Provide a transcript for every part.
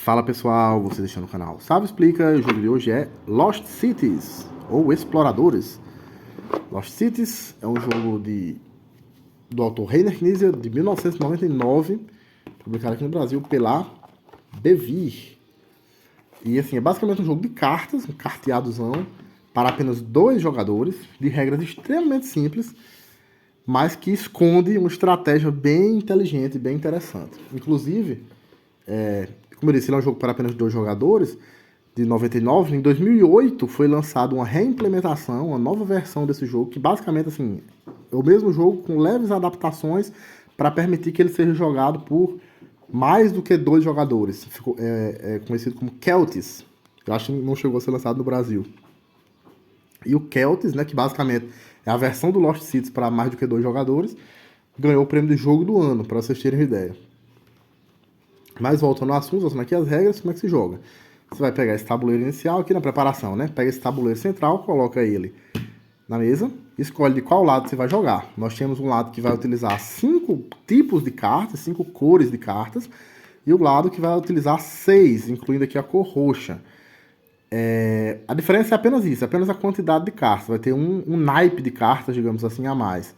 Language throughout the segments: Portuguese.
Fala pessoal, você deixando no canal Sábio Explica. O jogo de hoje é Lost Cities, ou Exploradores. Lost Cities é um jogo do autor Reiner Knizia, de 1999, publicado aqui no Brasil pela Devir. E assim, é basicamente um jogo de cartas, um carteadozão, para apenas 2 jogadores, de regras extremamente simples, mas que esconde uma estratégia bem inteligente e bem interessante. Inclusive, como eu disse, ele é um jogo para apenas 2 jogadores, de 99. Em 2008 foi lançada uma reimplementação, uma nova versão desse jogo, que basicamente assim, é o mesmo jogo com leves adaptações para permitir que ele seja jogado por mais do que 2 jogadores. Ficou, conhecido como Celtis. Eu acho que não chegou a ser lançado no Brasil. E o Celtis, né, que basicamente é a versão do Lost Cities para mais do que 2 jogadores, ganhou o prêmio de jogo do ano, para vocês terem uma ideia. Mas voltando ao assunto, voltando aqui as regras, como é que se joga? Você vai pegar esse tabuleiro inicial aqui na preparação, né? Pega esse tabuleiro central, coloca ele na mesa, escolhe de qual lado você vai jogar. Nós temos um lado que vai utilizar 5 tipos de cartas, 5 cores de cartas, e o lado que vai utilizar 6, incluindo aqui a cor roxa. A diferença é apenas isso, apenas a quantidade de cartas. Vai ter um naipe de cartas, digamos assim, a mais.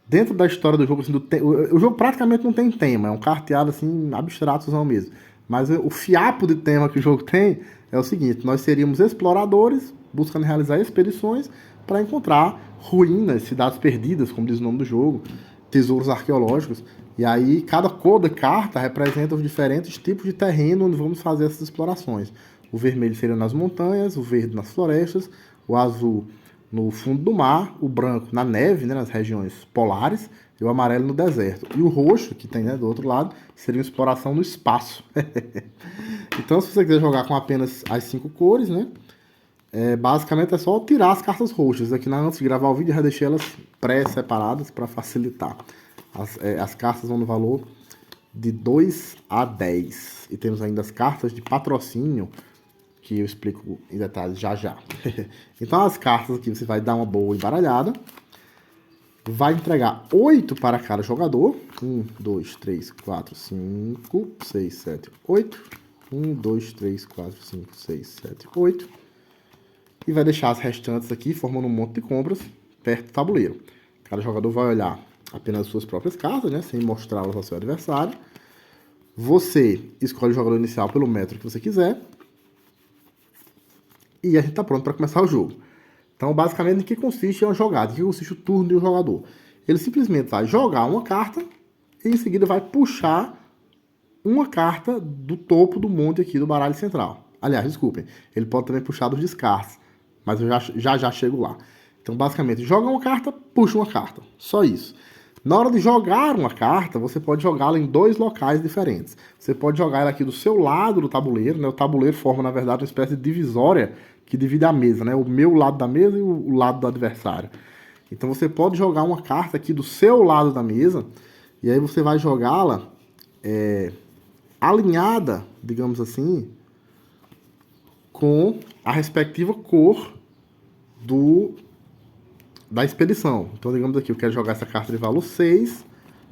Dentro da história do jogo, assim, o jogo praticamente não tem tema, é um carteado assim, abstratozão mesmo. Mas o fiapo de tema que o jogo tem é o seguinte: nós seríamos exploradores, buscando realizar expedições para encontrar ruínas, cidades perdidas, como diz o nome do jogo, tesouros arqueológicos. E aí, cada cor da carta representa os diferentes tipos de terreno onde vamos fazer essas explorações. O vermelho seria nas montanhas, o verde nas florestas, o azul no fundo do mar, o branco na neve, né, nas regiões polares, e o amarelo no deserto. E o roxo, que tem, né, do outro lado, seria uma exploração no espaço. Então, se você quiser jogar com apenas as 5 cores, né, basicamente é só tirar as cartas roxas. Aqui antes de gravar o vídeo, eu já deixei elas pré-separadas para facilitar. As cartas vão no valor de 2 a 10. E temos ainda as cartas de patrocínio, que eu explico em detalhes já já. Então as cartas aqui você vai dar uma boa embaralhada, vai entregar 8 para cada jogador. 1, 2, 3, 4, 5, 6, 7, 8. 1, 2, 3, 4, 5, 6, 7, 8. E vai deixar as restantes aqui, formando um monte de compras, perto do tabuleiro. Cada jogador vai olhar apenas as suas próprias cartas, né, sem mostrá-las ao seu adversário. Você escolhe o jogador inicial pelo metro que você quiser. E a gente está pronto para começar o jogo. Então, basicamente, em que consiste uma jogada? Em que consiste o turno de um jogador? Ele simplesmente vai jogar uma carta e em seguida vai puxar uma carta do topo do monte aqui do baralho central. Aliás, desculpem, ele pode também puxar dos descartes, mas eu já chego lá. Então, basicamente, joga uma carta, puxa uma carta. Só isso. Na hora de jogar uma carta, você pode jogá-la em 2 locais diferentes. Você pode jogar ela aqui do seu lado do tabuleiro, né? O tabuleiro forma, na verdade, uma espécie de divisória que divide a mesa, né? O meu lado da mesa e o lado do adversário. Então você pode jogar uma carta aqui do seu lado da mesa, e aí você vai jogá-la alinhada, digamos assim, com a respectiva cor da expedição. Então, digamos aqui, eu quero jogar essa carta de valor 6,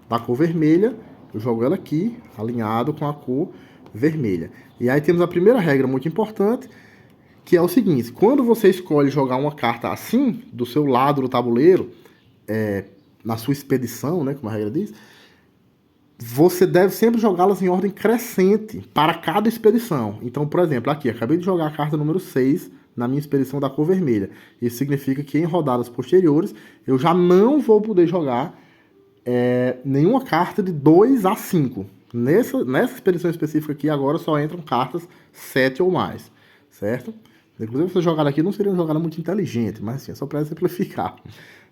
da cor vermelha, eu jogo ela aqui, alinhado com a cor vermelha. E aí temos a primeira regra muito importante, que é o seguinte: quando você escolhe jogar uma carta assim, do seu lado do tabuleiro, na sua expedição, né, como a regra diz, você deve sempre jogá-las em ordem crescente para cada expedição. Então, por exemplo, aqui, acabei de jogar a carta número 6 na minha expedição da cor vermelha. Isso significa que em rodadas posteriores eu já não vou poder jogar nenhuma carta de 2 a 5. Nessa expedição específica aqui, agora só entram cartas 7 ou mais, certo? Inclusive, essa jogada aqui não seria uma jogada muito inteligente, mas assim, é só para exemplificar,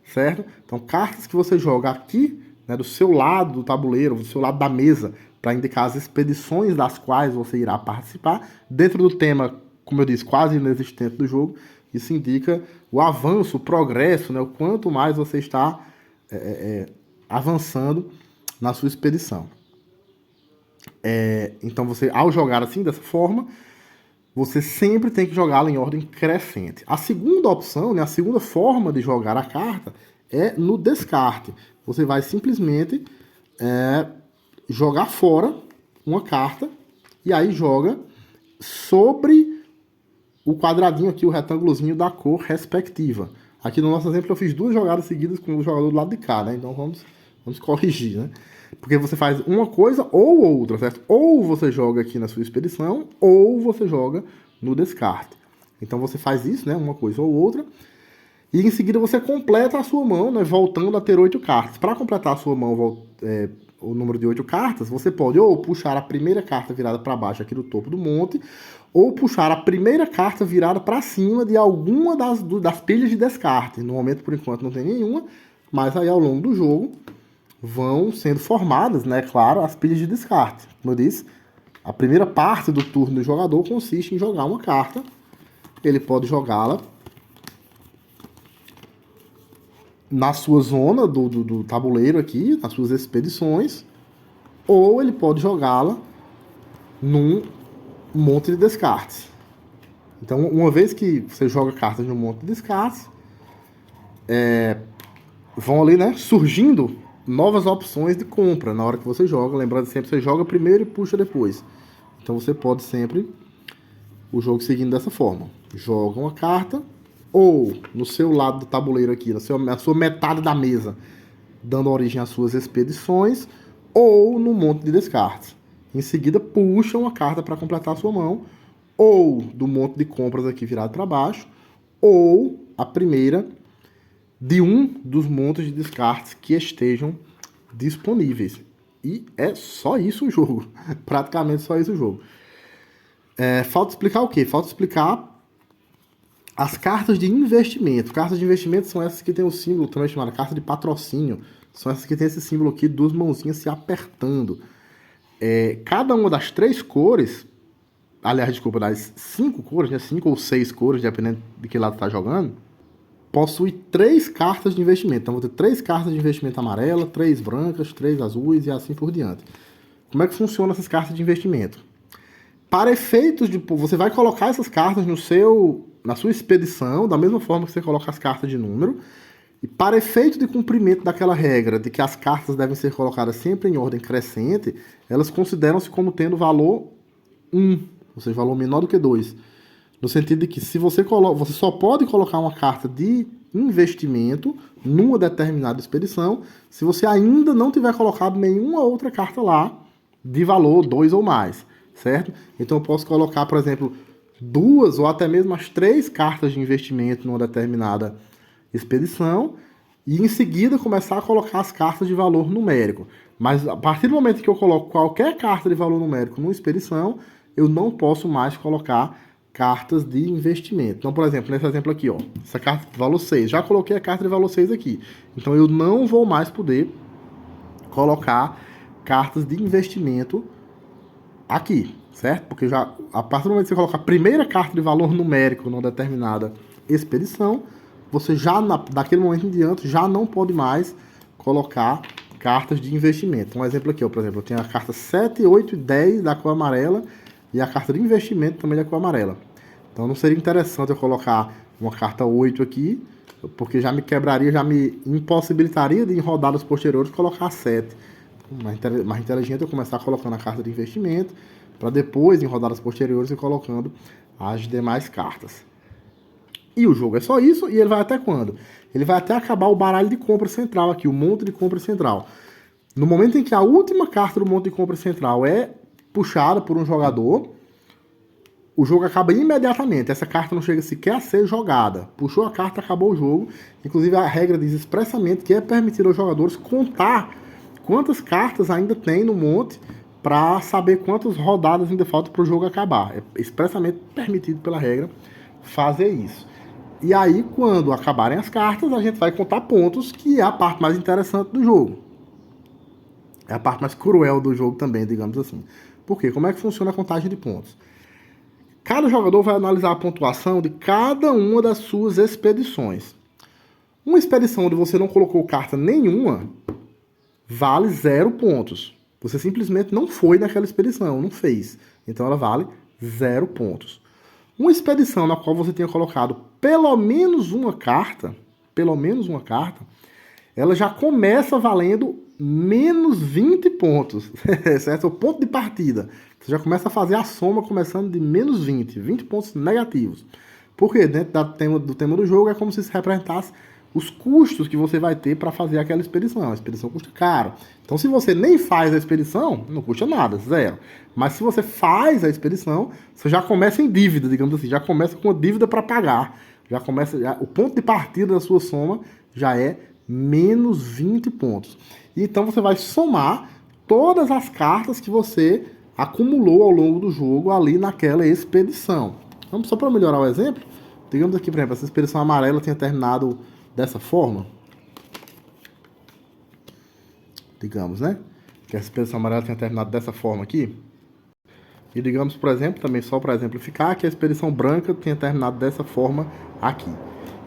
certo? Então, cartas que você joga aqui, né, do seu lado do tabuleiro, do seu lado da mesa, para indicar as expedições das quais você irá participar, dentro do tema, como eu disse, quase inexistente do jogo. Isso indica o avanço, o progresso, né, o quanto mais você está avançando na sua expedição. Então, você, ao jogar assim, dessa forma, você sempre tem que jogá-la em ordem crescente. A segunda opção, né, a segunda forma de jogar a carta é no descarte. Você vai simplesmente jogar fora uma carta e aí joga sobre o quadradinho aqui, o retângulozinho da cor respectiva. Aqui no nosso exemplo eu fiz 2 jogadas seguidas com o jogador do lado de cá, né? Então vamos corrigir, né? Porque você faz uma coisa ou outra, certo? Ou você joga aqui na sua expedição, ou você joga no descarte. Então você faz isso, né? Uma coisa ou outra. E em seguida você completa a sua mão, né? Voltando a ter 8 cartas. Para completar a sua mão, o número de 8 cartas, você pode ou puxar a primeira carta virada para baixo aqui do topo do monte, ou puxar a primeira carta virada para cima de alguma das pilhas de descarte. No momento, por enquanto, não tem nenhuma, mas aí ao longo do jogo vão sendo formadas, né, claro, as pilhas de descarte. Como eu disse, a primeira parte do turno do jogador consiste em jogar uma carta. Ele pode jogá-la na sua zona do tabuleiro aqui, nas suas expedições, ou ele pode jogá-la num monte de descartes. Então, uma vez que você joga cartas no monte de descartes, vão ali, né, surgindo novas opções de compra na hora que você joga. Lembrando sempre, você joga primeiro e puxa depois. Então você pode sempre o jogo seguindo dessa forma. Joga uma carta, ou no seu lado do tabuleiro aqui, na sua metade da mesa, dando origem às suas expedições, ou no monte de descartes. Em seguida, puxa uma carta para completar a sua mão, ou do monte de compras aqui virado para baixo, ou a primeira de um dos montes de descartes que estejam disponíveis. E é só isso o jogo. Praticamente só isso o jogo. Falta explicar o quê? Falta explicar as cartas de investimento. Cartas de investimento são essas que tem o símbolo também chamado carta de patrocínio. São essas que tem esse símbolo aqui, 2 mãozinhas se apertando. Cada uma das 3 cores, aliás, desculpa, das 5 cores, né, 5 ou 6 cores, dependendo de que lado está jogando, possui 3 cartas de investimento. Então, vou ter 3 cartas de investimento amarela, 3 brancas, 3 azuis e assim por diante. Como é que funcionam essas cartas de investimento? Para efeitos de... Você vai colocar essas cartas na sua expedição, da mesma forma que você coloca as cartas de número. E para efeito de cumprimento daquela regra de que as cartas devem ser colocadas sempre em ordem crescente, elas consideram-se como tendo valor 1, ou seja, valor menor do que 2. No sentido de que se você só pode colocar uma carta de investimento numa determinada expedição se você ainda não tiver colocado nenhuma outra carta lá de valor 2 ou mais, certo? Então eu posso colocar, por exemplo, 2 ou até mesmo as 3 cartas de investimento numa determinada expedição e em seguida começar a colocar as cartas de valor numérico. Mas a partir do momento que eu coloco qualquer carta de valor numérico numa expedição, eu não posso mais colocar cartas de investimento. Então, por exemplo, nesse exemplo aqui, ó, essa carta de valor 6, já coloquei a carta de valor 6 aqui. Então eu não vou mais poder colocar cartas de investimento aqui, certo? Porque já a partir do momento que você colocar a primeira carta de valor numérico numa determinada expedição, você já, daquele momento em diante, já não pode mais colocar cartas de investimento. Um exemplo aqui, ó, por exemplo, eu tenho a carta 7, 8 e 10 da cor amarela e a carta de investimento também da cor amarela. Então não seria interessante eu colocar uma carta 8 aqui, porque já me quebraria, já me impossibilitaria de em rodadas posteriores colocar a 7. Mais inteligente eu começar colocando a carta de investimento, para depois, em rodadas posteriores, ir colocando as demais cartas. E o jogo é só isso, e ele vai até quando? Ele vai até acabar o baralho de compra central aqui, o monte de compra central. No momento em que a última carta do monte de compra central é puxada por um jogador, o jogo acaba imediatamente. Essa carta não chega sequer a ser jogada. Puxou a carta, acabou o jogo. Inclusive a regra diz expressamente que é permitido aos jogadores contar quantas cartas ainda tem no monte para saber quantas rodadas ainda faltam para o jogo acabar. É expressamente permitido pela regra fazer isso. E aí, quando acabarem as cartas, a gente vai contar pontos, que é a parte mais interessante do jogo. É a parte mais cruel do jogo também, digamos assim. Por quê? Como é que funciona a contagem de pontos? Cada jogador vai analisar a pontuação de cada uma das suas expedições. Uma expedição onde você não colocou carta nenhuma, vale 0 pontos. Você simplesmente não foi naquela expedição, não fez. Então ela vale 0 pontos. Uma expedição na qual você tenha colocado pelo menos uma carta, ela já começa valendo menos 20 pontos, certo? É o ponto de partida. Você já começa a fazer a soma começando de menos 20 pontos negativos. Porque dentro do tema do jogo é como se representasse os custos que você vai ter para fazer aquela expedição. A expedição custa caro. Então, se você nem faz a expedição, não custa nada, zero. Mas se você faz a expedição, você já começa em dívida, digamos assim, já começa com a dívida para pagar. O ponto de partida da sua soma já é menos 20 pontos. Então você vai somar todas as cartas que você acumulou ao longo do jogo ali naquela expedição. Vamos só para melhorar o exemplo. Digamos aqui, por exemplo, essa expedição amarela tinha terminado dessa forma. Digamos, né? Que essa expedição amarela tinha terminado dessa forma aqui. E digamos, por exemplo, também só para exemplificar, que a expedição branca tinha terminado dessa forma aqui.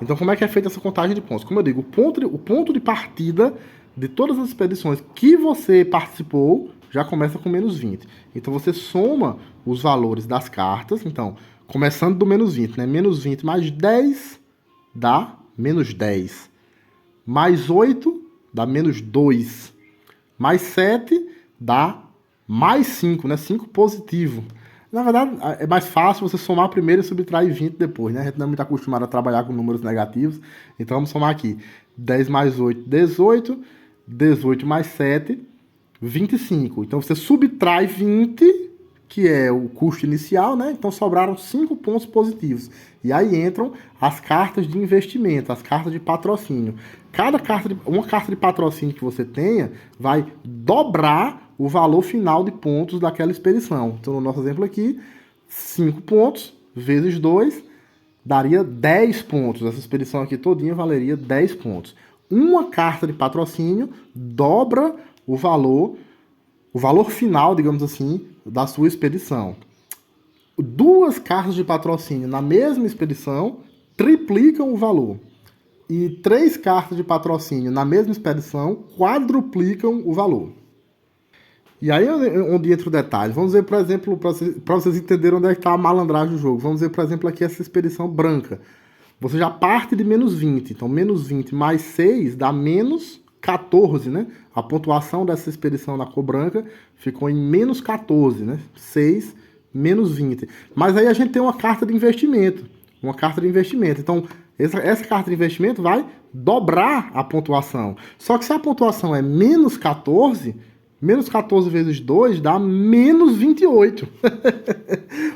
Então, como é que é feita essa contagem de pontos? Como eu digo, o ponto de partida de todas as expedições que você participou já começa com menos 20. Então, você soma os valores das cartas. Então, começando do menos 20, né? Menos 20 mais 10 dá menos 10. Mais 8 dá menos 2. Mais 7 dá mais 5, né? 5 positivo. Na verdade, é mais fácil você somar primeiro e subtrair 20 depois, né? A gente não é muito acostumado a trabalhar com números negativos. Então, vamos somar aqui. 10 mais 8, 18. 18 mais 7, 25. Então, você subtrai 20, que é o custo inicial, né? Então, sobraram 5 pontos positivos. E aí entram as cartas de investimento, as cartas de patrocínio. Uma carta de patrocínio que você tenha vai dobrar o valor final de pontos daquela expedição. Então, no nosso exemplo aqui, 5 pontos vezes 2 daria 10 pontos. Essa expedição aqui todinha valeria 10 pontos. Uma carta de patrocínio dobra o valor final, digamos assim, da sua expedição. 2 cartas de patrocínio na mesma expedição triplicam o valor. E 3 cartas de patrocínio na mesma expedição quadruplicam o valor. E aí onde entra o detalhe. Vamos ver, por exemplo, para vocês entenderem onde é que está a malandragem do jogo. Vamos ver, por exemplo, aqui essa expedição branca. Você já parte de menos 20. Então, menos 20 mais 6 dá menos 14, né? A pontuação dessa expedição na cor branca ficou em menos 14, né? 6 menos 20. Mas aí a gente tem uma carta de investimento. Uma carta de investimento. Então, essa carta de investimento vai dobrar a pontuação. Só que se a pontuação é menos 14... menos 14 vezes 2 dá menos 28.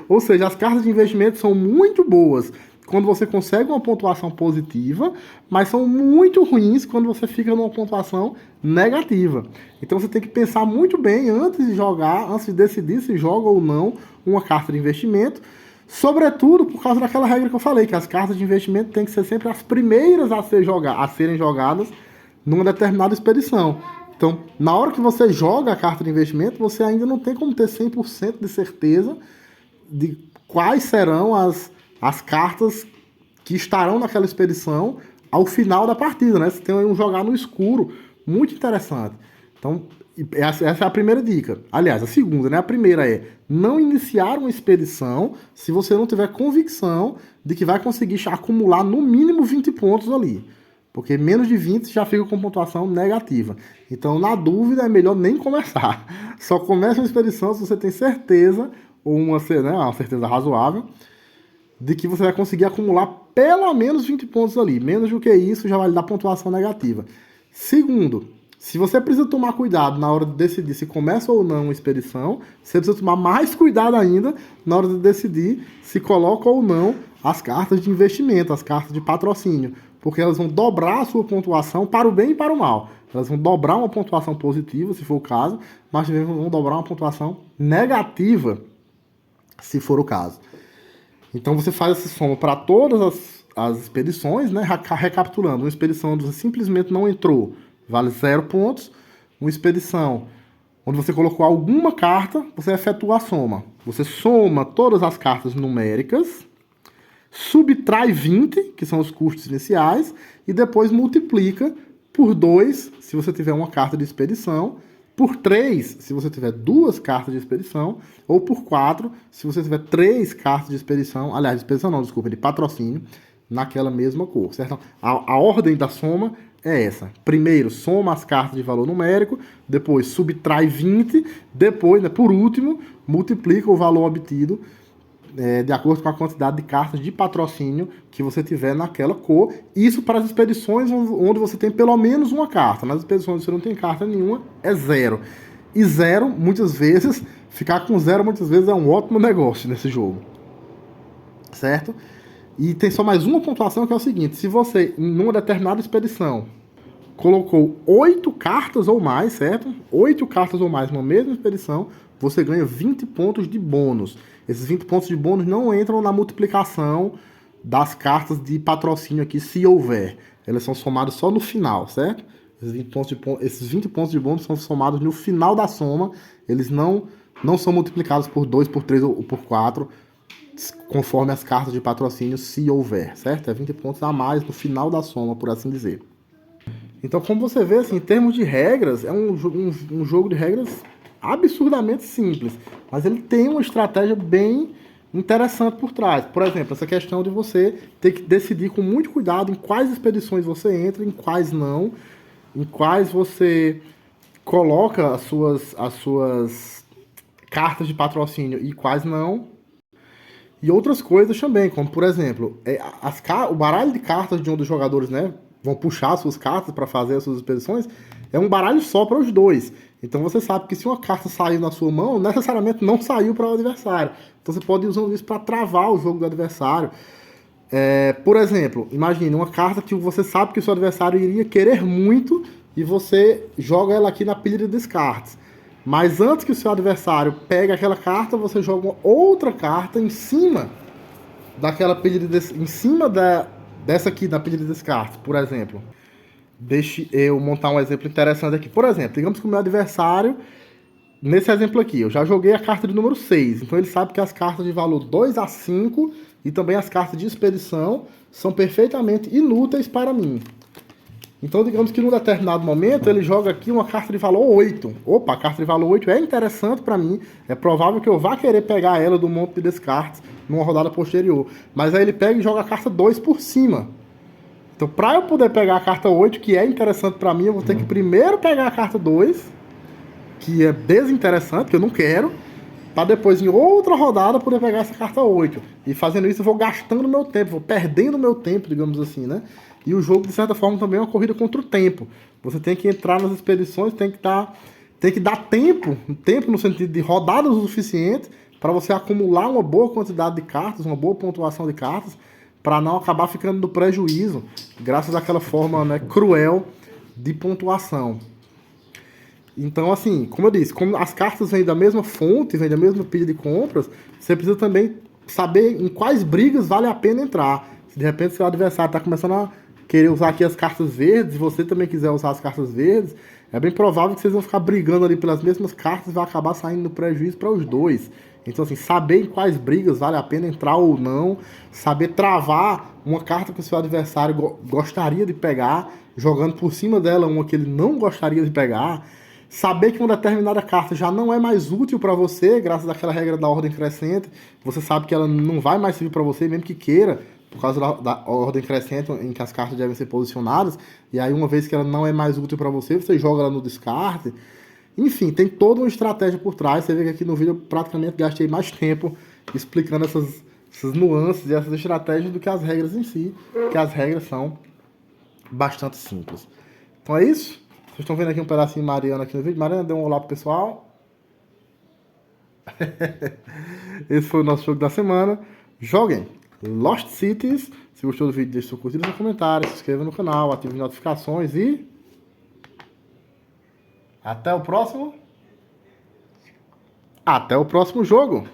Ou seja, as cartas de investimento são muito boas quando você consegue uma pontuação positiva, mas são muito ruins quando você fica numa pontuação negativa. Então você tem que pensar muito bem antes de jogar, antes de decidir se joga ou não uma carta de investimento, sobretudo por causa daquela regra que eu falei, que as cartas de investimento têm que ser sempre as primeiras a serem jogadas numa determinada expedição. Então, na hora que você joga a carta de investimento, você ainda não tem como ter 100% de certeza de quais serão as cartas que estarão naquela expedição ao final da partida, né? Você tem um jogar no escuro muito interessante. Então, essa é a primeira dica. Aliás, a segunda, né? A primeira é não iniciar uma expedição se você não tiver convicção de que vai conseguir acumular no mínimo 20 pontos ali. Porque menos de 20 já fica com pontuação negativa. Então, na dúvida, é melhor nem começar. Só comece uma expedição se você tem certeza, ou uma certeza razoável, de que você vai conseguir acumular pelo menos 20 pontos ali. Menos do que isso, já vai lhe dar pontuação negativa. Segundo, se você precisa tomar cuidado na hora de decidir se começa ou não uma expedição, você precisa tomar mais cuidado ainda na hora de decidir se coloca ou não as cartas de investimento, as cartas de patrocínio. Porque elas vão dobrar a sua pontuação para o bem e para o mal. Elas vão dobrar uma pontuação positiva, se for o caso, mas também vão dobrar uma pontuação negativa, se for o caso. Então você faz essa soma para todas as expedições, né? Recapitulando, uma expedição onde você simplesmente não entrou, vale 0 pontos. Uma expedição onde você colocou alguma carta, você efetua a soma. Você soma todas as cartas numéricas, subtrai 20, que são os custos iniciais, e depois multiplica por 2, se você tiver uma carta de expedição, por 3, se você tiver 2 cartas de expedição, ou por 4, se você tiver 3 cartas de expedição, aliás, de expedição não, desculpa, de patrocínio, naquela mesma cor, certo? A ordem da soma é essa. Primeiro, soma as cartas de valor numérico, depois subtrai 20, depois, né, por último, multiplica o valor obtido de acordo com a quantidade de cartas de patrocínio que você tiver naquela cor. Isso para as expedições onde você tem pelo menos uma carta. Nas expedições onde você não tem carta nenhuma, é 0. E 0, muitas vezes, ficar com 0 muitas vezes é um ótimo negócio nesse jogo. Certo? E tem só mais uma pontuação que é o seguinte: se você, em uma determinada expedição, colocou 8 cartas ou mais, certo? 8 cartas ou mais numa mesma expedição, você ganha 20 pontos de bônus. Esses 20 pontos de bônus não entram na multiplicação das cartas de patrocínio aqui, se houver. Elas são somadas só no final, certo? Esses 20 pontos de bônus são somados no final da soma. Eles não são multiplicados por 2, por 3 ou por 4, conforme as cartas de patrocínio, se houver, certo? É 20 pontos a mais no final da soma, por assim dizer. Então, como você vê, assim, em termos de regras, é um jogo de regras absurdamente simples, mas ele tem uma estratégia bem interessante por trás. Por exemplo, essa questão de você ter que decidir com muito cuidado em quais expedições você entra, em quais não, em quais você coloca as suas cartas de patrocínio e quais não. E outras coisas também, como por exemplo, o baralho de cartas de onde os jogadores, né, vão puxar suas cartas para fazer as suas expedições, é um baralho só para os dois. Então você sabe que se uma carta saiu na sua mão, necessariamente não saiu para o adversário. Então você pode ir usando isso para travar o jogo do adversário. Por exemplo, imagine uma carta que você sabe que o seu adversário iria querer muito e você joga ela aqui na pilha de descartes. Mas antes que o seu adversário pegue aquela carta, você joga uma outra carta em cima daquela pilha em cima dessa aqui da pilha de descartes, por exemplo. Deixe eu montar um exemplo interessante aqui. Por exemplo, digamos que o meu adversário, nesse exemplo aqui, eu já joguei a carta de número 6. Então ele sabe que as cartas de valor 2 a 5 e também as cartas de expedição são perfeitamente inúteis para mim. Então, digamos que num determinado momento ele joga aqui uma carta de valor 8. Opa, a carta de valor 8 é interessante para mim. É provável que eu vá querer pegar ela do monte de descartes numa rodada posterior. Mas aí ele pega e joga a carta 2 por cima. Então, para eu poder pegar a carta 8, que é interessante para mim, eu vou ter que primeiro pegar a carta 2, que é desinteressante, que eu não quero, para depois, em outra rodada, poder pegar essa carta 8. E fazendo isso, eu vou gastando meu tempo, vou perdendo meu tempo, digamos assim, né? E o jogo, de certa forma, também é uma corrida contra o tempo. Você tem que entrar nas expedições, tem que dar tempo no sentido de rodadas o suficiente para você acumular uma boa quantidade de cartas, uma boa pontuação de cartas, para não acabar ficando no prejuízo, graças àquela forma, né, cruel de pontuação. Então, assim, como eu disse, como as cartas vêm da mesma fonte, vêm da mesma pilha de compras, você precisa também saber em quais brigas vale a pena entrar. Se de repente seu adversário está começando a querer usar aqui as cartas verdes, e você também quiser usar as cartas verdes, é bem provável que vocês vão ficar brigando ali pelas mesmas cartas e vai acabar saindo no prejuízo para os dois. Então, assim, saber em quais brigas vale a pena entrar ou não, saber travar uma carta que o seu adversário gostaria de pegar, jogando por cima dela uma que ele não gostaria de pegar, saber que uma determinada carta já não é mais útil para você, graças àquela regra da ordem crescente, você sabe que ela não vai mais servir para você, mesmo que queira, por causa da ordem crescente em que as cartas devem ser posicionadas, e aí uma vez que ela não é mais útil para você, você joga ela no descarte. Enfim, tem toda uma estratégia por trás. Você vê que aqui no vídeo eu praticamente gastei mais tempo explicando essas nuances e essas estratégias do que as regras em si, que as regras são bastante simples. Então é isso. Vocês estão vendo aqui um pedacinho de Mariana aqui no vídeo. Mariana, dê um olá pro pessoal. Esse foi o nosso jogo da semana. Joguem Lost Cities. Se gostou do vídeo, deixe seu curtir, seu comentário, se inscreva no canal, ative as notificações e até o próximo jogo.